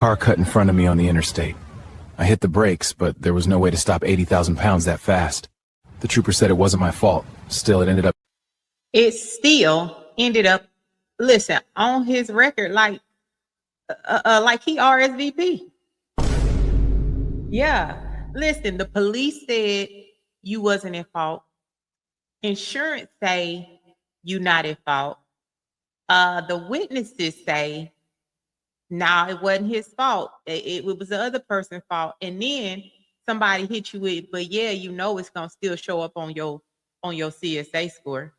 car cut in front of me on the interstate. I hit the brakes, but there was no way to stop 80,000 pounds that fast. The trooper said it wasn't my fault. Still, it ended up, listen, on his record like he RSVP. Yeah. Listen, the police said you wasn't at fault. Insurance say you not at fault. The witnesses say, nah, it wasn't his fault. It was the other person's fault. And then somebody hit you with, but yeah, you know it's gonna still show up on your CSA score.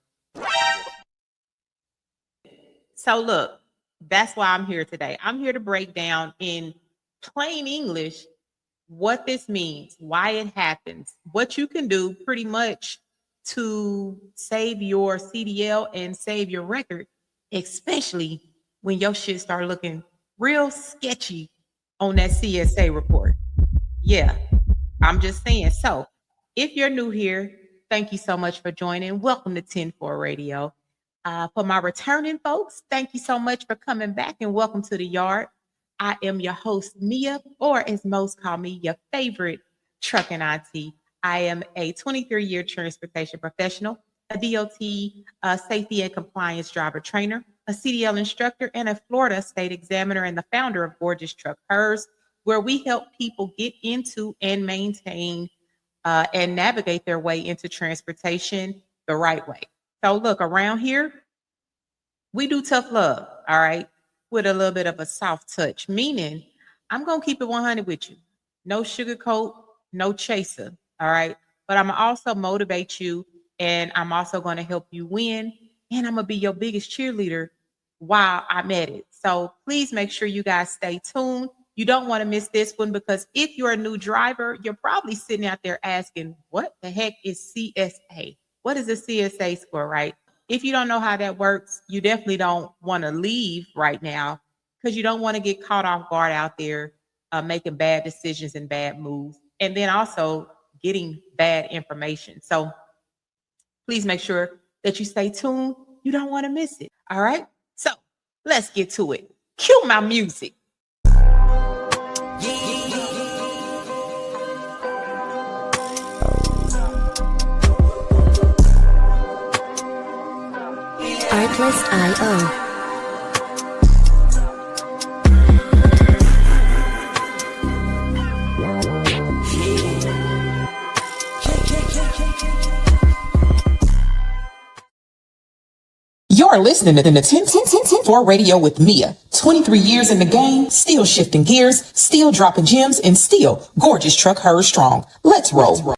So look, that's why I'm here today. I'm here to break down in plain English what this means, why it happens, what you can do pretty much to save your CDL and save your record, especially when your shit start looking real sketchy on that CSA report. Yeah, I'm just saying. So if you're new here, thank you so much for joining. Welcome to 10-4 Radio. For my returning folks, thank you so much for coming back and welcome to the yard. I am your host, Mia, or as most call me, your favorite trucking auntie. I am a 23-year transportation professional, a DOT safety and compliance driver trainer, a CDL instructor, and a Florida state examiner, and the founder of Gorgeous Truck Hers, where we help people get into and maintain and navigate their way into transportation the right way. So look, around here, we do tough love, all right, with a little bit of a soft touch, meaning I'm going to keep it 100 with you. No sugarcoat, no chaser, all right? But I'm also motivate you, and I'm also going to help you win, and I'm going to be your biggest cheerleader while I'm at it. So please make sure you guys stay tuned. You don't want to miss this one, because if you're a new driver, you're probably sitting out there asking, what the heck is CSA? What is a CSA score, right? If you don't know how that works, you definitely don't want to leave right now, because you don't want to get caught off guard out there making bad decisions and bad moves, and then also getting bad information. So please make sure that you stay tuned. You don't want to miss it. All right. So let's get to it. Cue my music. Artlist.io. You're listening to the 10-4 Radio with Mia. 23 years in the game, still shifting gears, still dropping gems, and still Gorgeous Truck Hers strong. Let's roll.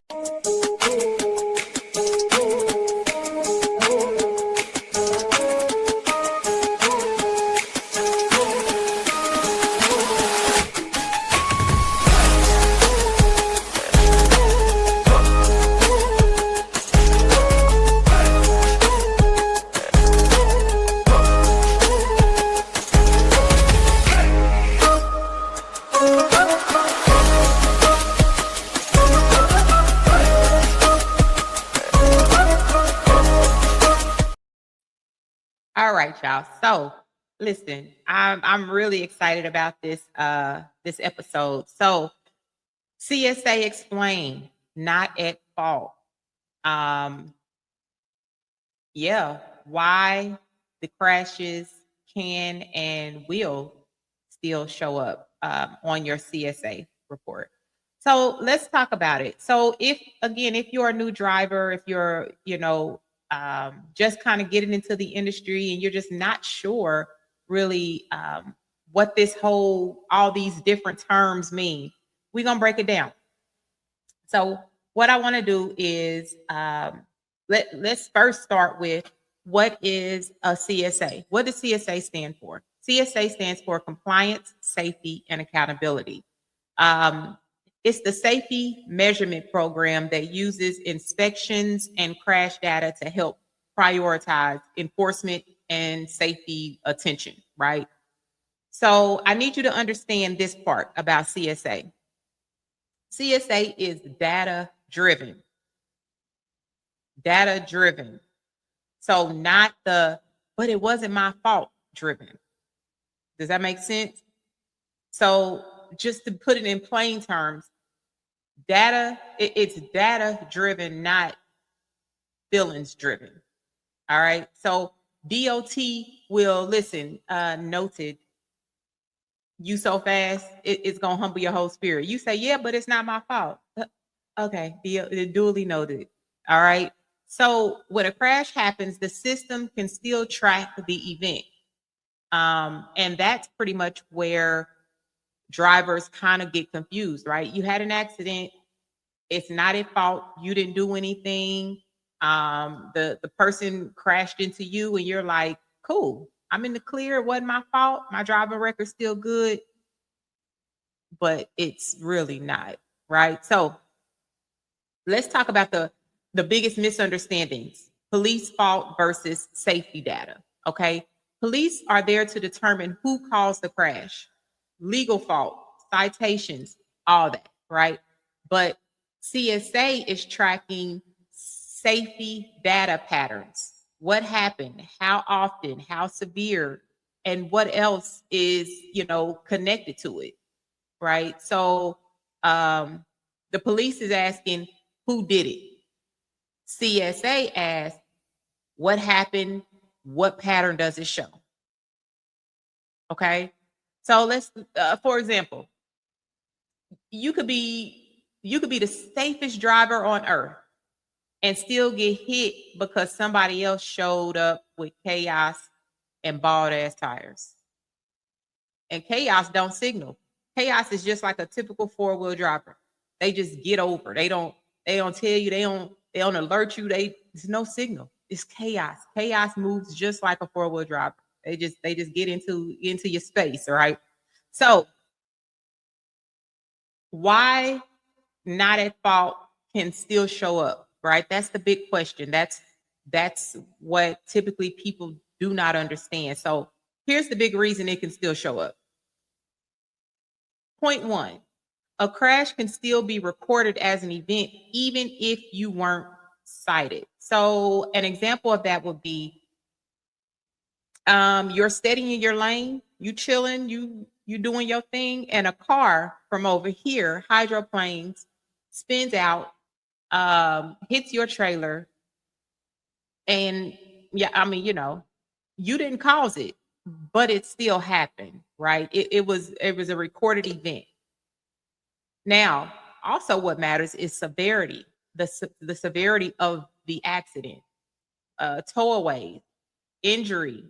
All right, y'all. So listen, I'm really excited about this this episode. So CSA explained, not at fault. Yeah, why the crashes can and will still show up on your CSA report. So let's talk about it. So if you're a new driver, if you're, just kind of getting into the industry and you're just not sure really what all these different terms mean, we're going to break it down. So what I want to do is let's first start with, what is a CSA? What does CSA stand for? CSA stands for Compliance, Safety, and Accountability. It's the safety measurement program that uses inspections and crash data to help prioritize enforcement and safety attention, right? So I need you to understand this part about CSA. CSA is data driven. Data driven. So not but it wasn't my fault driven. Does that make sense? So just to put it in plain terms, it's data driven, not feelings driven. All right. So DOT will listen, noted, you so fast, it's gonna humble your whole spirit. You say, yeah, but it's not my fault. Okay, duly noted. All right. So when a crash happens, the system can still track the event. And that's pretty much where drivers kind of get confused, right? You had an accident, it's not at fault, you didn't do anything. The person crashed into you, and you're like, cool, I'm in the clear, it wasn't my fault, my driving record's still good, but it's really not, right? So let's talk about the biggest misunderstandings: police fault versus safety data. Okay, police are there to determine who caused the crash, legal fault, citations, all that, right? But CSA is tracking safety data patterns: what happened, how often, how severe, and what else is, connected to it, right? So the police is asking, who did it? CSA asks, what happened? What pattern does it show? Okay. So let's, for example, you could be the safest driver on earth and still get hit because somebody else showed up with chaos and bald ass tires. And chaos don't signal. Chaos is just like a typical four-wheel driver. They just get over. They don't tell you, they don't alert you. There's no signal. It's chaos. Chaos moves just like a four-wheel driver. They just get into your space, all right? So why not at fault can still show up, right? That's the big question. That's what typically people do not understand. So here's the big reason it can still show up. Point one, a crash can still be recorded as an event even if you weren't cited. So an example of that would be you're steady in your lane, you chilling, you doing your thing, and a car from over here, hydroplanes, spins out, hits your trailer, and yeah, I mean, you didn't cause it, but it still happened, right? It was a recorded event. Now, also what matters is severity, the severity of the accident, towaway, injury,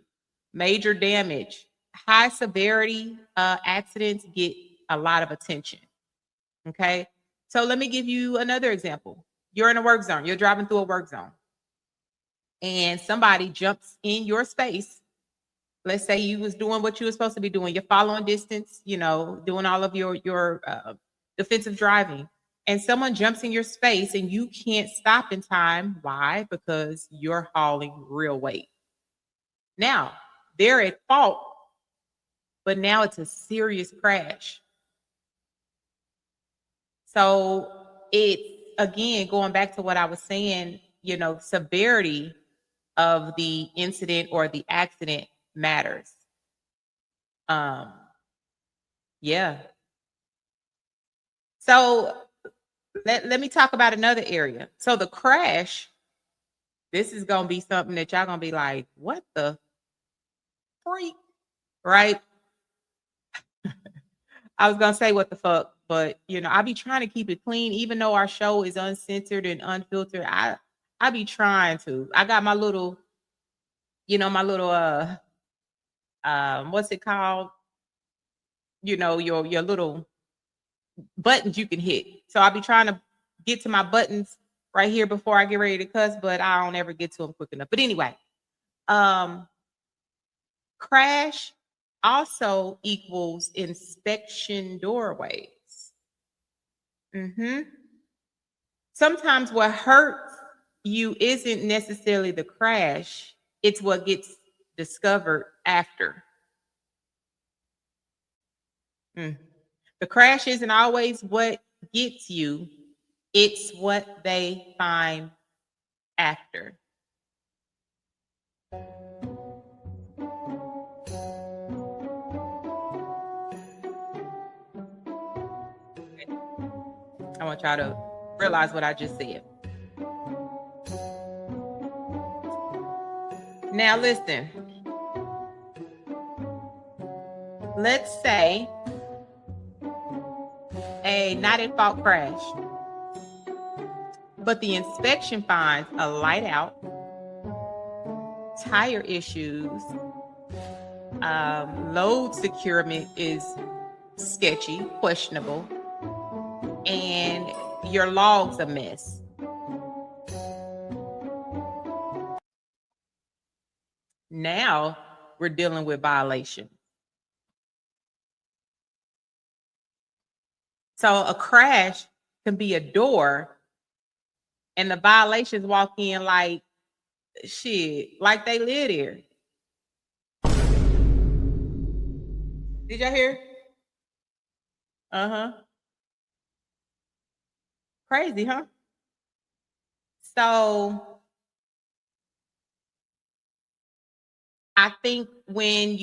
major damage. High severity accidents get a lot of attention. Okay. So let me give you another example. You're in a work zone, you're driving through a work zone, and somebody jumps in your space. Let's say you was doing what you were supposed to be doing. You're following distance, doing all of your defensive driving, and someone jumps in your space and you can't stop in time. Why? Because you're hauling real weight. Now, they're at fault, but now it's a serious crash. So it's, again, going back to what I was saying, severity of the incident or the accident matters. Yeah. So let me talk about another area. So the crash, this is going to be something that y'all going to be like, what the freak, right? I was going to say what the fuck, but I be trying to keep it clean, even though our show is uncensored and unfiltered. I be trying to. I got my little, what's it called? Your little buttons you can hit. So I'll be trying to get to my buttons right here before I get ready to cuss, but I don't ever get to them quick enough. But anyway, crash also equals inspection doorways. Sometimes what hurts you isn't necessarily the crash, it's what gets discovered after. The crash isn't always what gets you, it's what they find after. I want y'all to realize what I just said. Now listen. Let's say a not at fault crash, but the inspection finds a light out, tire issues, load securement is sketchy, questionable, and your log's a mess. Now we're dealing with violation. So a crash can be a door, and the violations walk in like shit, like they live there. Did y'all hear? Crazy, huh? So I think when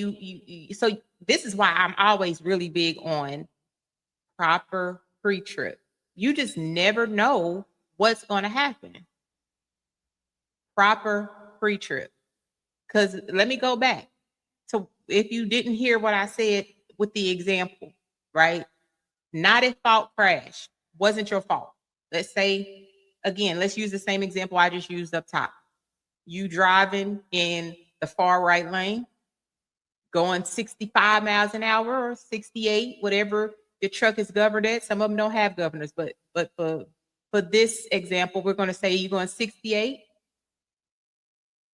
so this is why I'm always really big on proper pre-trip. You just never know what's going to happen. Proper pre-trip. Because let me go back. So if you didn't hear what I said with the example, right? Not at fault crash. Wasn't your fault. Let's say, again, let's use the same example I just used up top. You driving in the far right lane, going 65 miles an hour or 68, whatever your truck is governed at. Some of them don't have governors, but for this example, we're going to say you're going 68,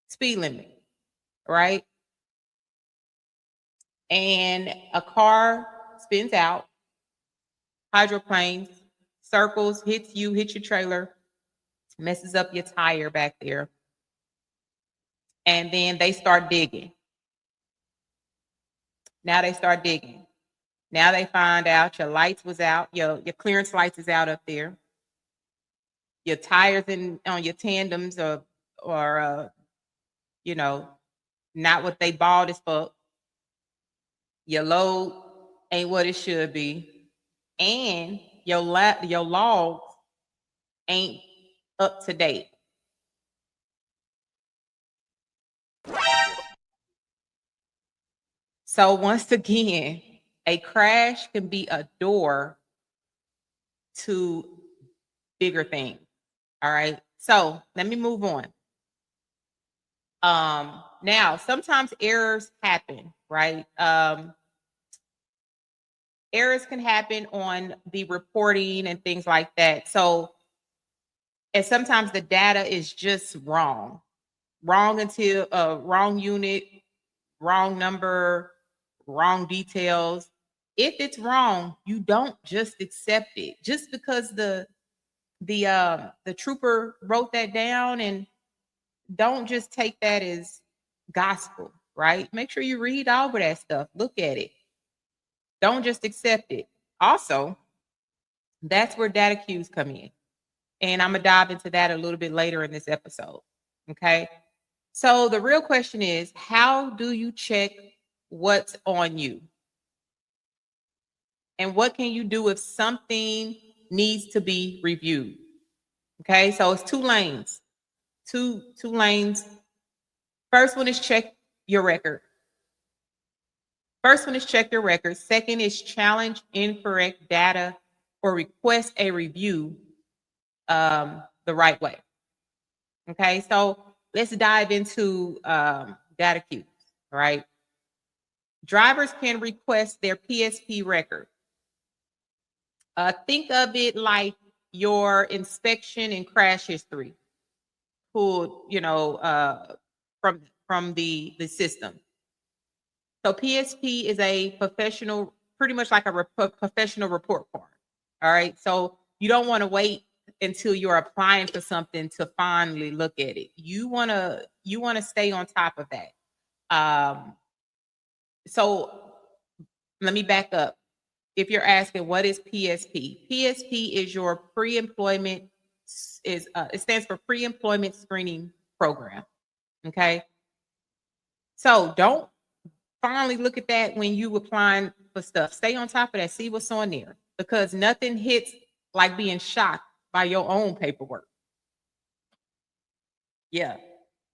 speed limit, right? And a car spins out, hydroplanes, circles, hits you, hits your trailer, messes up your tire back there. And then they start digging. Now they start digging. Now they find out your lights was out, your clearance lights is out up there. Your tires on your tandems or you know, not what they bought as fuck. Your load ain't what it should be, and your logs ain't up to date. So once again, a crash can be a door to bigger things. All right. So let me move on. Now sometimes errors happen, right? Errors can happen on the reporting and things like that. So, and sometimes the data is just wrong until wrong unit, wrong number, wrong details. If it's wrong, you don't just accept it just because the trooper wrote that down, and don't just take that as gospel, right? Make sure you read over that stuff, look at it. Don't just accept it. Also, that's where data cues come in. And I'm going to dive into that a little bit later in this episode. Okay. So the real question is, how do you check what's on you? And what can you do if something needs to be reviewed? Okay. So it's two lanes. Two lanes. First one is check your record. First one is check your record. Second is challenge incorrect data or request a review the right way. Okay, so let's dive into data cues, all right? Drivers can request their PSP record. Think of it like your inspection and crash history pulled, from the system. So PSP is a professional, pretty much like a professional report card. All right. So you don't want to wait until you're applying for something to finally look at it. You want to stay on top of that. So let me back up. If you're asking what is PSP, PSP is your pre-employment it stands for pre-employment screening program. Okay. So don't finally look at that when you applying for stuff. Stay on top of that. See what's on there, because nothing hits like being shocked by your own paperwork. Yeah.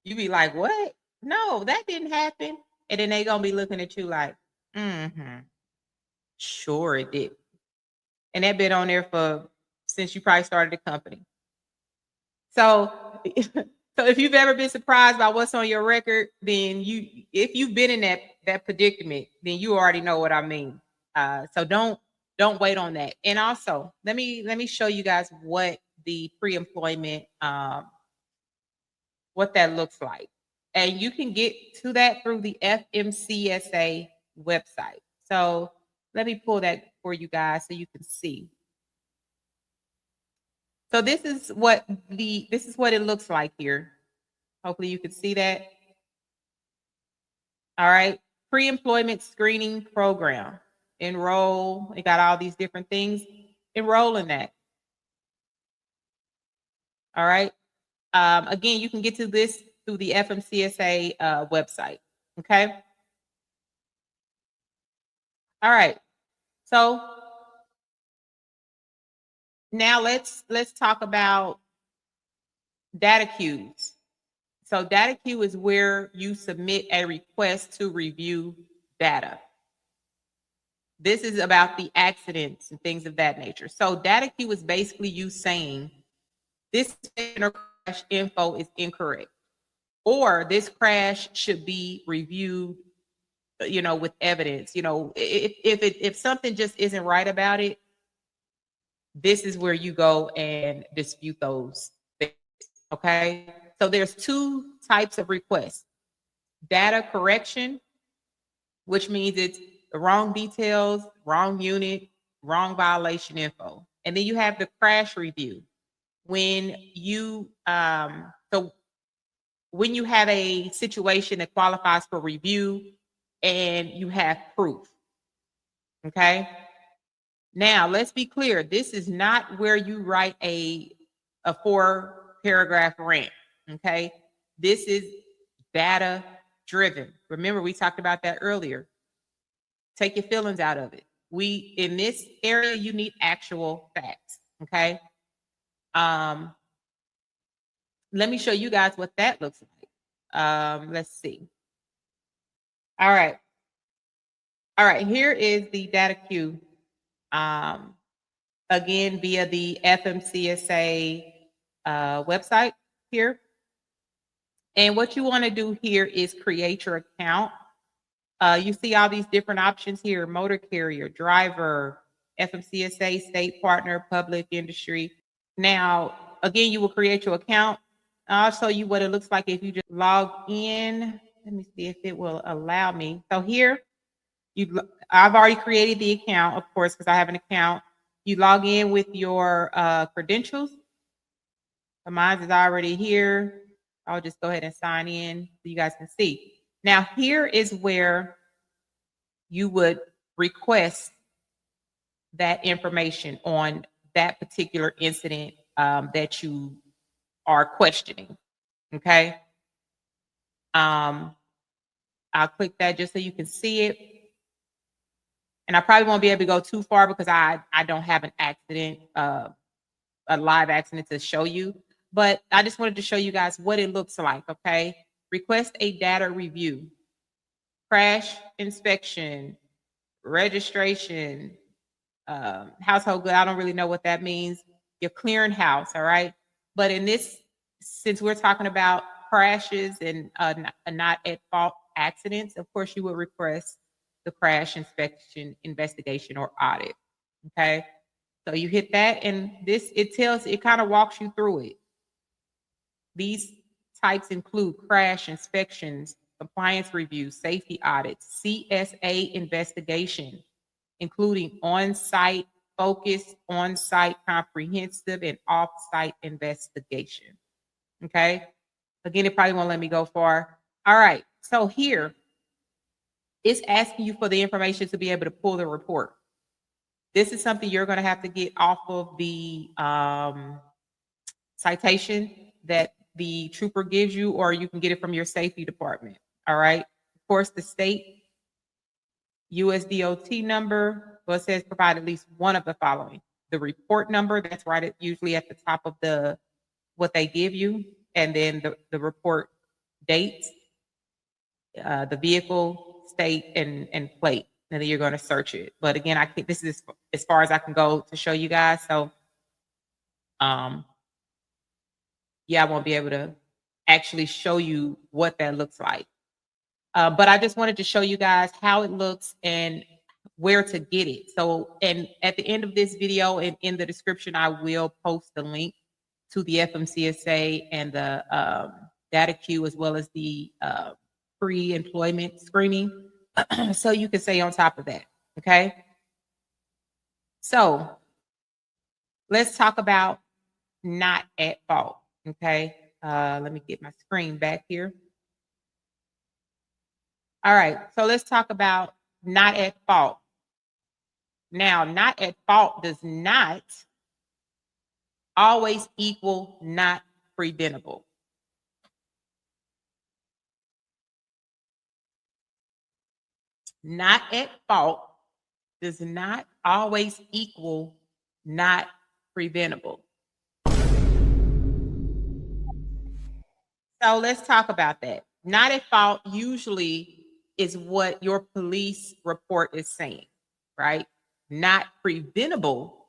You be like, what? No, that didn't happen. And then they gonna be looking at you like, sure it did. And that been on there for since you probably started the company. So, so if you've ever been surprised by what's on your record, then if you've been in that predicament, then you already know what I mean. So don't wait on that. And also, let me show you guys what the pre-employment what that looks like. And you can get to that through the FMCSA website. So let me pull that for you guys so you can see. So this is what it looks like here. Hopefully you can see that. All right. Pre-employment screening program. Enroll. It got all these different things. Enroll in that. All right. Again, you can get to this through the FMCSA website. Okay. All right. So now let's talk about data queues. So data queue is where you submit a request to review data. This is about the accidents and things of that nature. So data queue is basically you saying this crash info is incorrect, or this crash should be reviewed, with evidence. If something just isn't right about it, this is where you go and dispute those things. Okay. So there's two types of requests: data correction, which means it's the wrong details, wrong unit, wrong violation info. And then you have the crash review. When you when you have a situation that qualifies for review and you have proof. Okay. Now let's be clear. This is not where you write a 4-paragraph rant. Okay. This is data driven. Remember, we talked about that earlier. Take your feelings out of it. In this area, you need actual facts. Okay. Let me show you guys what that looks like. Let's see. All right. Here is the data queue. Again, via the FMCSA website here. And what you want to do here is create your account. You see all these different options here: motor carrier, driver, FMCSA, state partner, public industry. Now, again, you will create your account. I'll show you what it looks like if you just log in. Let me see if it will allow me. So here, I've already created the account, of course, because I have an account. You log in with your credentials. So mine is already here. I'll just go ahead and sign in so you guys can see. Now, here is where you would request that information on that particular incident that you are questioning. Okay. I'll click that just so you can see it. And I probably won't be able to go too far because I don't have an accident, a live accident to show you. But I just wanted to show you guys what it looks like. Okay. Request a data review, crash inspection, registration, household good. I don't really know what that means. Your clearinghouse. All right. But in this, since we're talking about crashes and not at fault accidents, of course, you would request the crash inspection, investigation, or audit. Okay. So you hit that, and it kind of walks you through it. These types include crash inspections, compliance reviews, safety audits, CSA investigation, including on-site focused, on-site comprehensive, and off-site investigation. Okay. Again, it probably won't let me go far. All right. So here, it's asking you for the information to be able to pull the report. This is something you're going to have to get off of the citation that the trooper gives you, or you can get it from your safety department. All right. Of course, the state USDOT number, well, it says provide at least one of the following: the report number that's usually at the top of what they give you, and then the report dates, the vehicle, state, and plate, and then you're going to search it. But again, I think this is as far as I can go to show you guys. So, yeah, I won't be able to actually show you what that looks like. But I just wanted to show you guys how it looks and where to get it. So, and at the end of this video and in the description, I will post the link to the FMCSA and the data queue, as well as the pre-employment screening, so you can stay on top of that. Okay. So let's talk about not at fault. Okay. Let me get my screen back here. All right. So let's talk about not at fault. Now, not at fault does not always equal not preventable. Not at fault does not always equal not preventable. So let's talk about that. Not at fault usually is what your police report is saying, right? Not preventable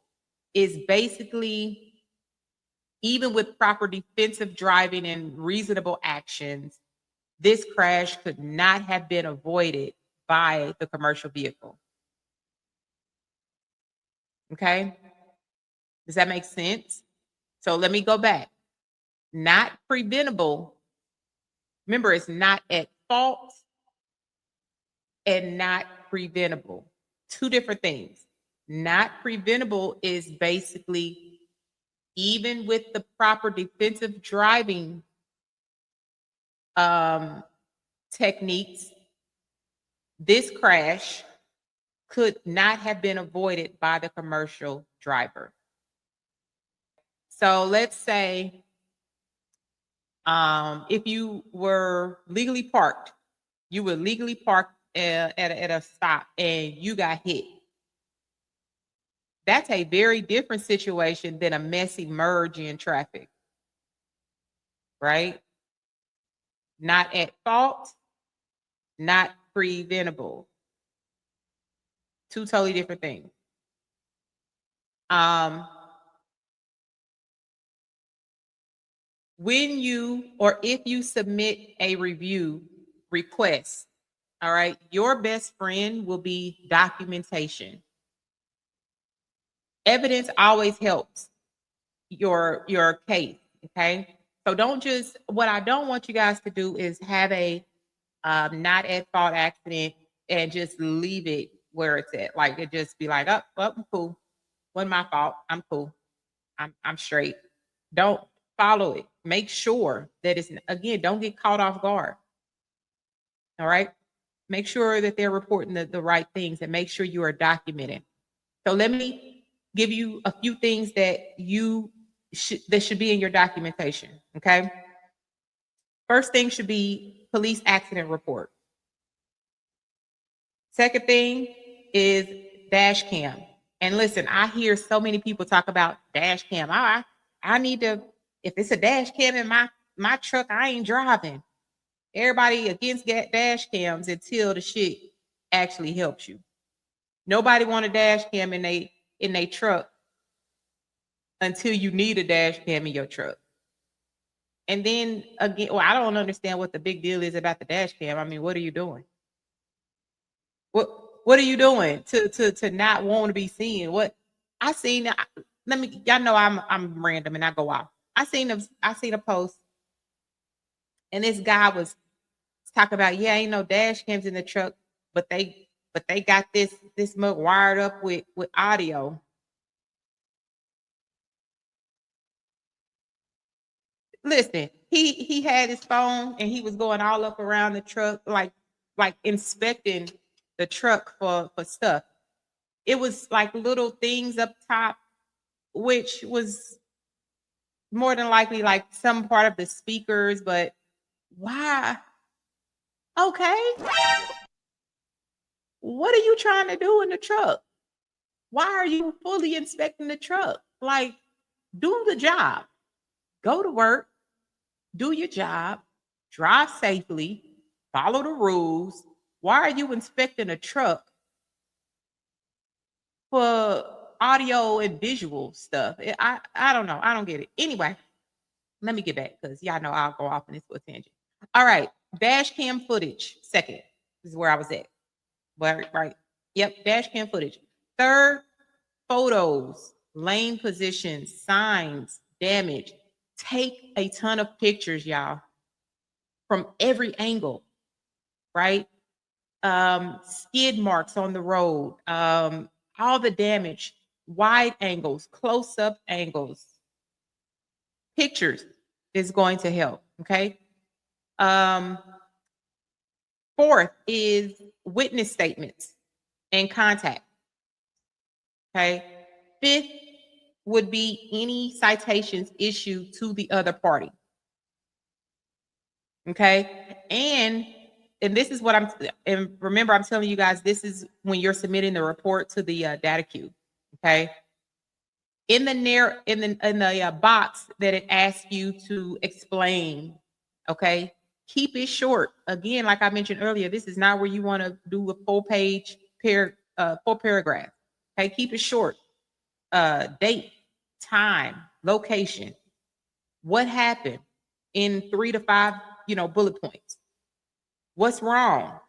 is basically, even with proper defensive driving and reasonable actions, this crash could not have been avoided by the commercial vehicle. Okay? Does that make sense? So let me go back. Not preventable. Remember, it's not at fault and not preventable. Two different things. Not preventable is basically, even with the proper defensive driving techniques, this crash could not have been avoided by the commercial driver. So let's say if you were legally parked, you were legally parked at a stop and you got hit. That's a very different situation than a messy merge in traffic, right? Not at fault, not preventable. Two totally different things. When you, or if you submit a review request, all right, your best friend will be documentation. Evidence always helps your case, okay? So don't just, what I don't want you guys to do is have a not at fault accident and just leave it where it's at. Like, it just be like, oh, well, I'm cool. Wasn't my fault. I'm cool. I'm straight. Don't follow it. Make sure that it's, again, don't get caught off guard. All right. Make sure that they're reporting the right things and make sure you are documenting. So let me give you a few things that that should be in your documentation. Okay. First thing should be police accident report. Second thing is dash cam. And listen, I hear so many people talk about dash cam. I need to, if it's a dash cam in my truck, I ain't driving. Everybody against dash cams until the shit actually helps you. Nobody want a dash cam in they truck until you need a dash cam in your truck. And then again, well, I don't understand what the big deal is about the dash cam. I mean, what are you doing? What are you doing to not want to be seen? What I seen, y'all know I'm random and I go off. I seen a post, and this guy was talking about, yeah, ain't no dash cams in the truck, but they got this mug wired up with audio. Listen, he had his phone and he was going all up around the truck, like inspecting the truck for stuff. It was like little things up top, which was more than likely like some part of the speakers, but why? Okay. What are you trying to do in the truck? Why are you fully inspecting the truck? Like, do the job. Go to work, do your job, drive safely, follow the rules. Why are you inspecting a truck for audio and visual stuff? I don't know. I don't get it. Anyway, let me get back because y'all know I'll go off in this little tangent. All right, dash cam footage. Second, this is where I was at. Right. Yep, dash cam footage. Third, photos, lane positions, signs, damage. Take a ton of pictures, y'all, from every angle, right? Skid marks on the road, all the damage, wide angles, close-up angles. Pictures is going to help, okay? Fourth is witness statements and contact, okay? Fifth would be any citations issued to the other party, okay? And this is what and remember, I'm telling you guys, this is when you're submitting the report to the data queue, okay? In the box that it asks you to explain, okay? Keep it short. Again, like I mentioned earlier, this is not where you want to do a full paragraph. Okay, keep it short. Date, time, location, what happened in 3 to 5, bullet points. What's wrong,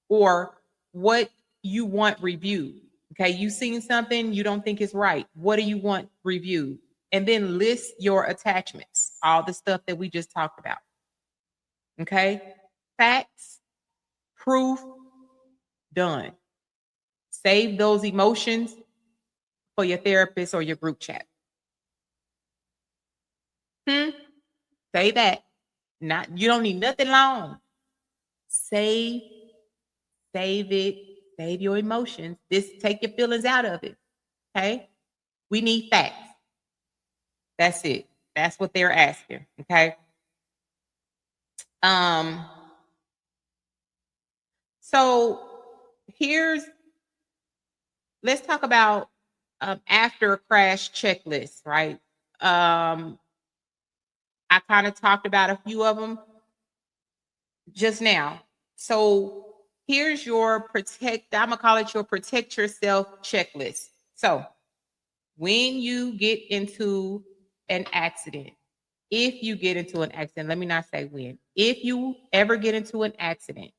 or what you want reviewed. Okay, you seen something you don't think is right. What do you want reviewed? And then list your attachments, all the stuff that we just talked about. Okay, facts, proof, done. Save those emotions for your therapist or your group chat. Say that. You don't need nothing long. Save it. Save your emotions. Take your feelings out of it. Okay, we need facts. That's it. That's what they're asking. Okay. So let's talk about after crash checklist, right? I kind of talked about a few of them just now. So here's your I'm gonna call it your protect yourself checklist. So when you get into an accident, if you get into an accident, let me not say when, if you ever get into an accident,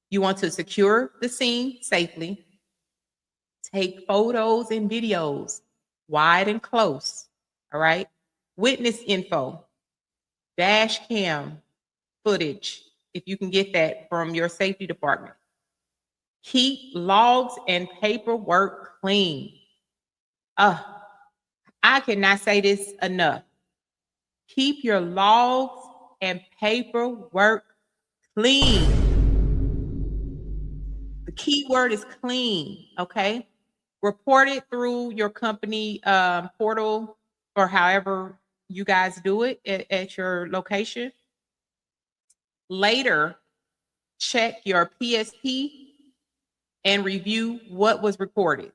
you want to secure the scene safely, take photos and videos, wide and close, all right? Witness info, dash cam footage, if you can get that from your safety department. Keep logs and paperwork clean. I cannot say this enough. Keep your logs and paperwork clean. The key word is clean, okay? Report it through your company portal or however you guys do it at your location. Later, check your PSP and review what was recorded.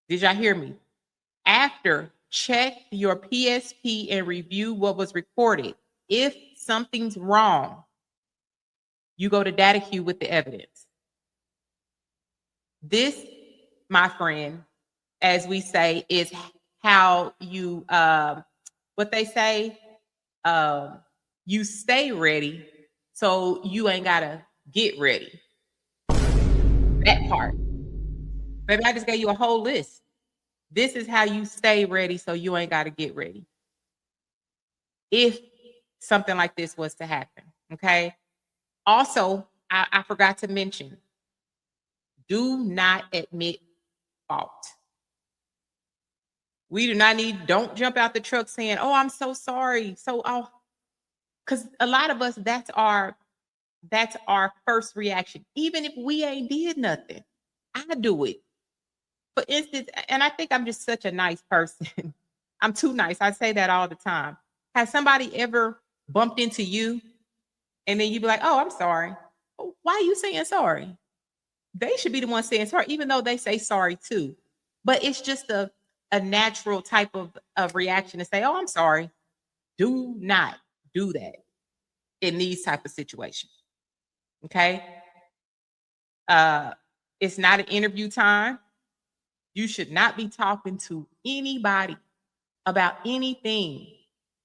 Did y'all hear me? After, check your PSP and review what was recorded. If something's wrong, you go to data queue with the evidence. This, my friend, as we say, is how you, what they say, you stay ready so you ain't gotta get ready. That part. Maybe I just gave you a whole list. This is how you stay ready so you ain't gotta get ready. If something like this was to happen, okay? Also, I forgot to mention, do not admit fault. We do not don't jump out the truck saying, oh, I'm so sorry. Because a lot of us, that's our first reaction. Even if we ain't did nothing, I do it. For instance, and I think I'm just such a nice person. I'm too nice. I say that all the time. Has somebody ever bumped into you and then you be like, oh, I'm sorry. Why are you saying sorry? They should be the one saying sorry, even though they say sorry too. But it's just a natural type of reaction to say, oh, I'm sorry. Do not do that in these type of situations. Okay. It's not an interview time. You should not be talking to anybody about anything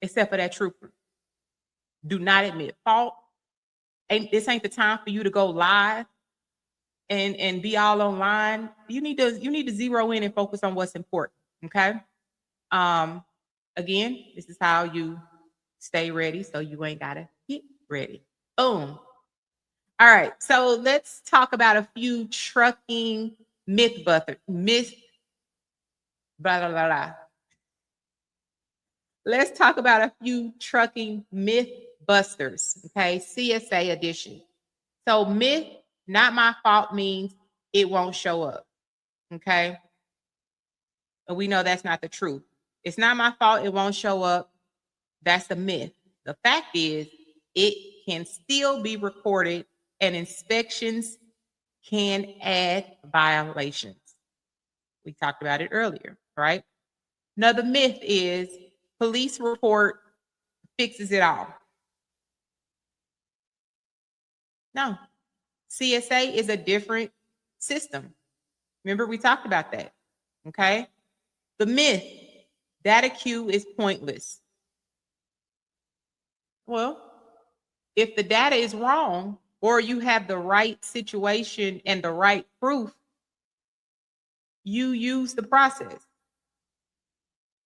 except for that trooper. Do not admit fault. And this ain't the time for you to go live and be all online. You need to zero in and focus on what's important. Okay. Um, Again, this is how you stay ready, so you ain't gotta get ready. Boom. All right. So let's talk about a few trucking myth blah blah blah blah. Let's talk about a few trucking myth busters. Okay, CSA edition. So myth, not my fault means it won't show up. Okay. And we know that's not the truth. It's not my fault, it won't show up. That's a myth. The fact is, it can still be recorded and inspections can add violations. We talked about it earlier, right? Another myth is police report fixes it all. No, CSA is a different system. Remember, we talked about that. Okay. The myth, data queue is pointless. Well, if the data is wrong or you have the right situation and the right proof, you use the process.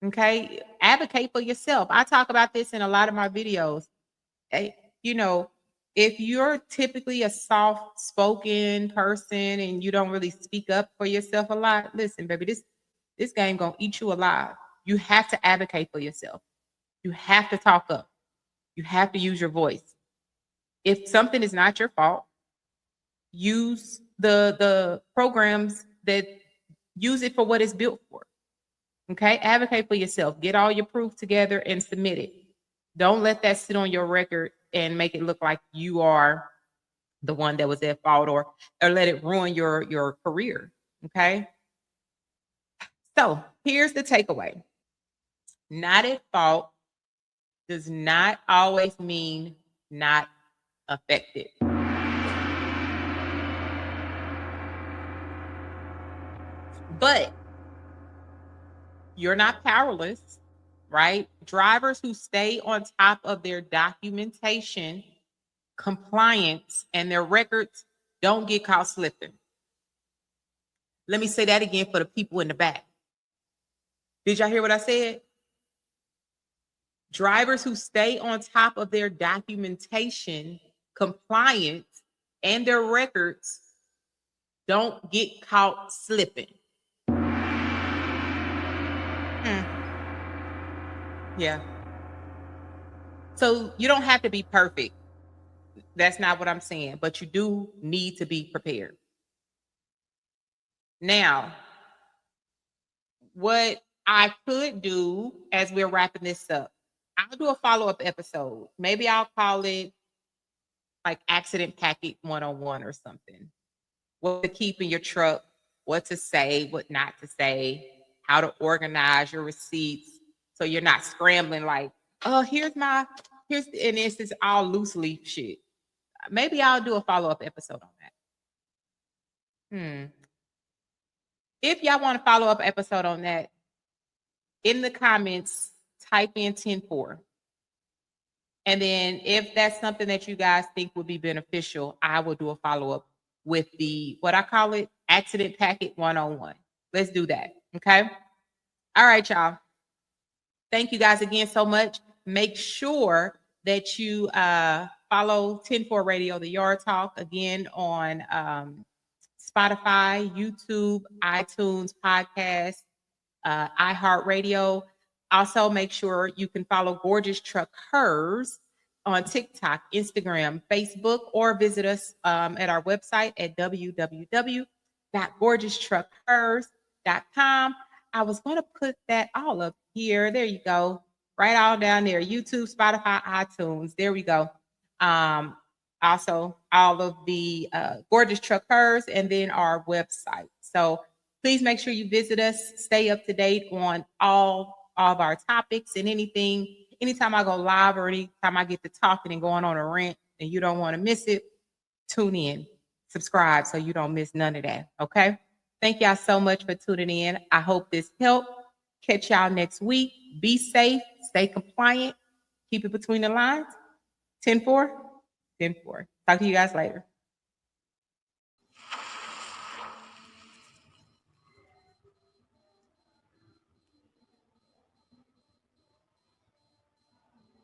Okay. Advocate for yourself. I talk about this in a lot of my videos. You know, if you're typically a soft spoken person and you don't really speak up for yourself a lot, listen, baby, this game gonna eat you alive. You have to advocate for yourself. You have to talk up. You have to use your voice. If something is not your fault, use the programs that use it for what it's built for. Okay, advocate for yourself. Get all your proof together and submit it. Don't let that sit on your record and make it look like you are the one that was at fault, or let it ruin your career. Okay. So here's the takeaway. Not at fault does not always mean not affected. But you're not powerless, right? Drivers who stay on top of their documentation, compliance, and their records don't get caught slipping. Let me say that again for the people in the back. Did y'all hear what I said? Drivers who stay on top of their documentation, compliance, and their records don't get caught slipping. Yeah. So you don't have to be perfect. That's not what I'm saying, but you do need to be prepared. Now, what I could do as we're wrapping this up, I'll do a follow-up episode. Maybe I'll call it like accident packet 101 or something. What to keep in your truck, what to say, what not to say, how to organize your receipts so you're not scrambling like, oh, and this is all loose leaf shit. Maybe I'll do a follow-up episode on that. If y'all want a follow-up episode on that, in the comments, type in 10-4. And then if that's something that you guys think would be beneficial, I will do a follow-up with what I call it, accident packet 101. Let's do that. Okay. All right, y'all. Thank you guys again so much. Make sure that you follow 10-4 Radio, the Yard Talk, again on Spotify, YouTube, iTunes, podcast, iHeartRadio. Also, make sure you can follow Gorgeous Truck Hers on TikTok, Instagram, Facebook, or visit us at our website at www.gorgeousTruckHers.com. I was going to put that all up here. There you go. Right all down there. YouTube, Spotify, iTunes. There we go. also all of the Gorgeous Truck Hers, and then our website. So please make sure you visit us, stay up to date on all of our topics and anything. Anytime I go live or anytime I get to talking and going on a rant and you don't want to miss it, tune in, subscribe so you don't miss none of that. Okay. Thank y'all so much for tuning in. I hope this helped. Catch y'all next week. Be safe, stay compliant, keep it between the lines. 10-4, 10-4. Talk to you guys later.